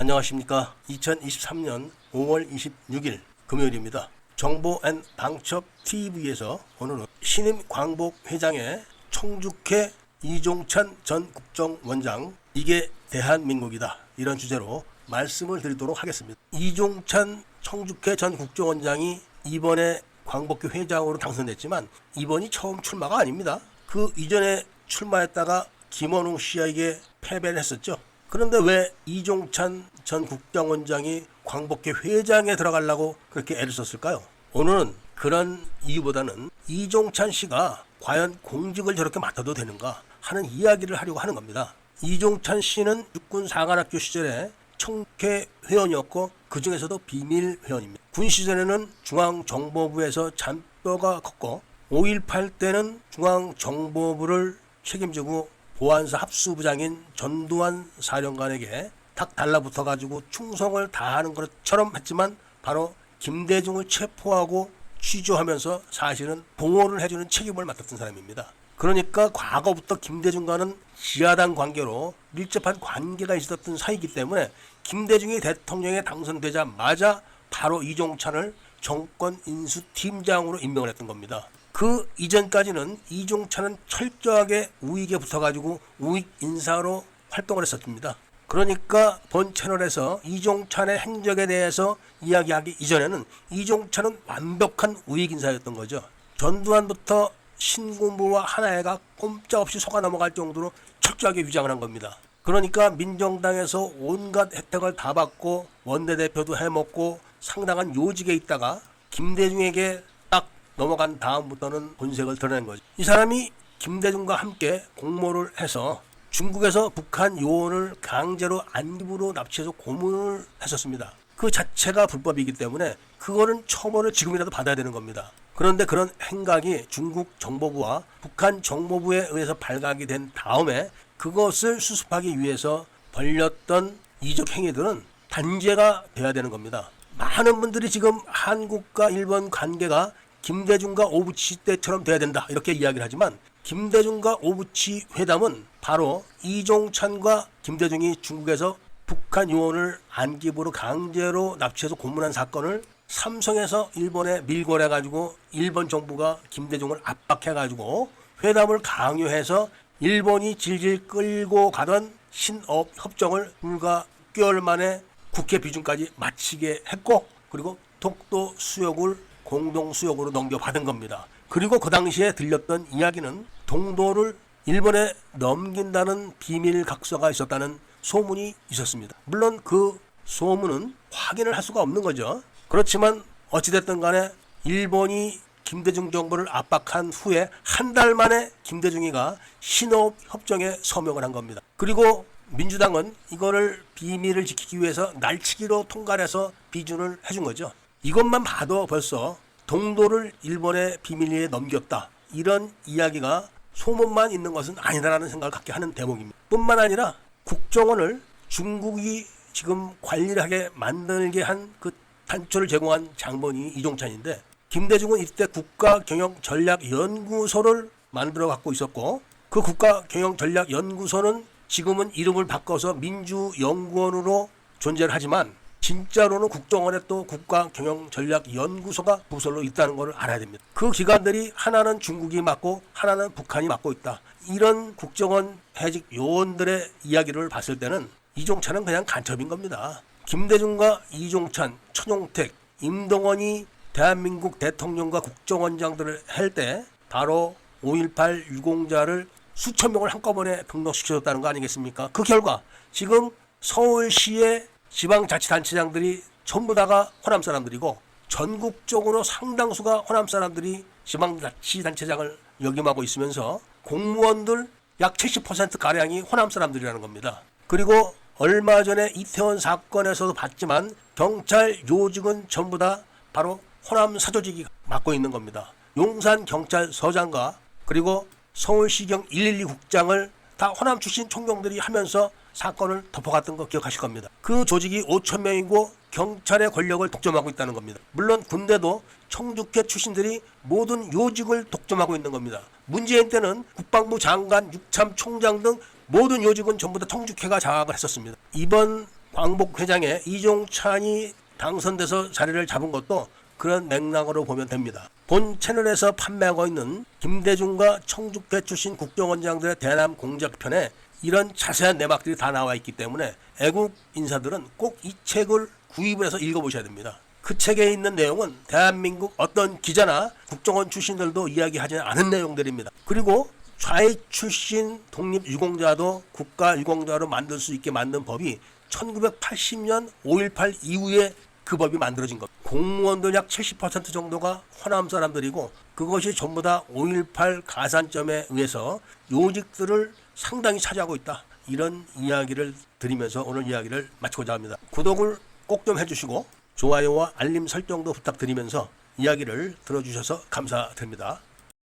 안녕하십니까. 2023년 5월 26일 금요일입니다. 정보앤방첩TV에서 오늘은 신임 광복 회장의 청주회 이종찬 전 국정원장, 이게 대한민국이다, 이런 주제로 말씀을 드리도록 하겠습니다. 이종찬 청주회 전 국정원장이 이번에 광복회 회장으로 당선됐지만 이번이 처음 출마가 아닙니다. 그 이전에 출마했다가 김원웅 씨에게 패배를 했었죠. 그런데 왜 이종찬 전 국정원장이 광복회 회장에 들어가려고 그렇게 애를 썼을까요? 오늘은 그런 이유보다는 이종찬 씨가 과연 공직을 저렇게 맡아도 되는가 하는 이야기를 하려고 하는 겁니다. 이종찬 씨는 육군 사관학교 시절에 청회 회원이었고 그 중에서도 비밀 회원입니다. 군 시절에는 중앙정보부에서 잔뼈가 컸고 5.18 때는 중앙정보부를 책임지고 보안사 합수부장인 전두환 사령관에게 탁 달라붙어가지고 충성을 다하는 것처럼 했지만 바로 김대중을 체포하고 취조하면서 사실은 보호를 해주는 책임을 맡았던 사람입니다. 그러니까 과거부터 김대중과는 지하당 관계로 밀접한 관계가 있었던 사이이기 때문에 김대중이 대통령에 당선되자마자 바로 이종찬을 정권 인수팀장으로 임명을 했던 겁니다. 그 이전까지는 이종찬은 철저하게 우익에 붙어가지고 우익 인사로 활동을 했었습니다. 그러니까 본 채널에서 이종찬의 행적에 대해서 이야기하기 이전에는 이종찬은 완벽한 우익 인사였던 거죠. 전두환부터 신군부와 하나회가 꼼짝없이 속아 넘어갈 정도로 철저하게 위장을 한 겁니다. 그러니까 민정당에서 온갖 혜택을 다 받고 원내대표도 해먹고 상당한 요직에 있다가 김대중에게 딱 넘어간 다음부터는 본색을 드러낸 거죠. 이 사람이 김대중과 함께 공모를 해서 중국에서 북한 요원을 강제로 안기부로 납치해서 고문을 했었습니다. 그 자체가 불법이기 때문에 그거는 처벌을 지금이라도 받아야 되는 겁니다. 그런데 그런 행각이 중국 정보부와 북한 정보부에 의해서 발각이 된 다음에 그것을 수습하기 위해서 벌였던 이적 행위들은 단죄가 돼야 되는 겁니다. 많은 분들이 지금 한국과 일본 관계가 김대중과 오부치 때처럼 돼야 된다 이렇게 이야기를 하지만 김대중과 오부치 회담은 바로 이종찬과 김대중이 중국에서 북한 요원을 안기부로 강제로 납치해서 고문한 사건을 삼성에서 일본에 밀고 해가지고 일본 정부가 김대중을 압박해가지고 회담을 강요해서 일본이 질질 끌고 가던 신업 협정을 불과 6개월 만에 국회 비준까지 마치게 했고, 그리고 독도 수역을 공동 수역으로 넘겨받은 겁니다. 그리고 그 당시에 들렸던 이야기는 동도를 일본에 넘긴다는 비밀 각서가 있었다는 소문이 있었습니다. 물론 그 소문은 확인을 할 수가 없는 거죠. 그렇지만 어찌됐든 간에 일본이 김대중 정부를 압박한 후에 한 달 만에 김대중이가 신업 협정에 서명을 한 겁니다. 그리고 민주당은 이거를 비밀을 지키기 위해서 날치기로 통과해서 비준을 해준 거죠. 이것만 봐도 벌써 동도를 일본의 비밀리에 넘겼다, 이런 이야기가 소문만 있는 것은 아니다라는 생각을 갖게 하는 대목입니다. 뿐만 아니라 국정원을 중국이 지금 관리를 하게 만들게 한 그 단초를 제공한 장본이 이종찬인데, 김대중은 이때 국가경영전략연구소를 만들어 갖고 있었고, 그 국가경영전략연구소는 지금은 이름을 바꿔서 민주연구원으로 존재를 하지만 진짜로는 국정원에 또 국가경영전략연구소가 부설로 있다는 것을 알아야 됩니다. 그 기관들이 하나는 중국이 맡고 하나는 북한이 맡고 있다. 이런 국정원 해직 요원들의 이야기를 봤을 때는 이종찬은 그냥 간첩인 겁니다. 김대중과 이종찬, 천용택, 임동원이 대한민국 대통령과 국정원장들을 할 때 바로 5.18 유공자를 수천 명을 한꺼번에 등록시켜줬다는 거 아니겠습니까? 그 결과 지금 서울시의 지방자치단체장들이 전부 다가 호남 사람들이고, 전국적으로 상당수가 호남 사람들이 지방자치단체장을 역임하고 있으면서 공무원들 약 70%가량이 호남 사람들이라는 겁니다. 그리고 얼마 전에 이태원 사건에서도 봤지만 경찰 요직은 전부 다 바로 호남 사조직이 맡고 있는 겁니다. 용산경찰서장과 그리고 서울시경 112 국장을 다 호남 출신 총경들이 하면서 사건을 덮어갔던 거 기억하실 겁니다. 그 조직이 5천 명이고 경찰의 권력을 독점하고 있다는 겁니다. 물론 군대도 청주회 출신들이 모든 요직을 독점하고 있는 겁니다. 문재인 때는 국방부 장관, 육참 총장 등 모든 요직은 전부 다 청주회가 장악을 했었습니다. 이번 광복 회장에 이종찬이 당선돼서 자리를 잡은 것도 그런 맥락으로 보면 됩니다. 본 채널에서 판매하고 있는 김대중과 청주회 출신 국정원장들의 대남 공작편에 이런 자세한 내막들이 다 나와 있기 때문에 애국 인사들은 꼭 이 책을 구입을 해서 읽어보셔야 됩니다. 그 책에 있는 내용은 대한민국 어떤 기자나 국정원 출신들도 이야기하지 않은 내용들입니다. 그리고 좌익 출신 독립유공자도 국가유공자로 만들 수 있게 만든 법이 1980년 5.18 이후에 그 법이 만들어진 것. 공무원들 약 70% 정도가 호남 사람들이고 그것이 전부 다 5.18 가산점에 의해서 요직들을 상당히 차지하고 있다. 이런 이야기를 드리면서 오늘 이야기를 마치고자 합니다. 구독을 꼭 좀 해주시고 좋아요와 알림 설정도 부탁드리면서 이야기를 들어주셔서 감사드립니다.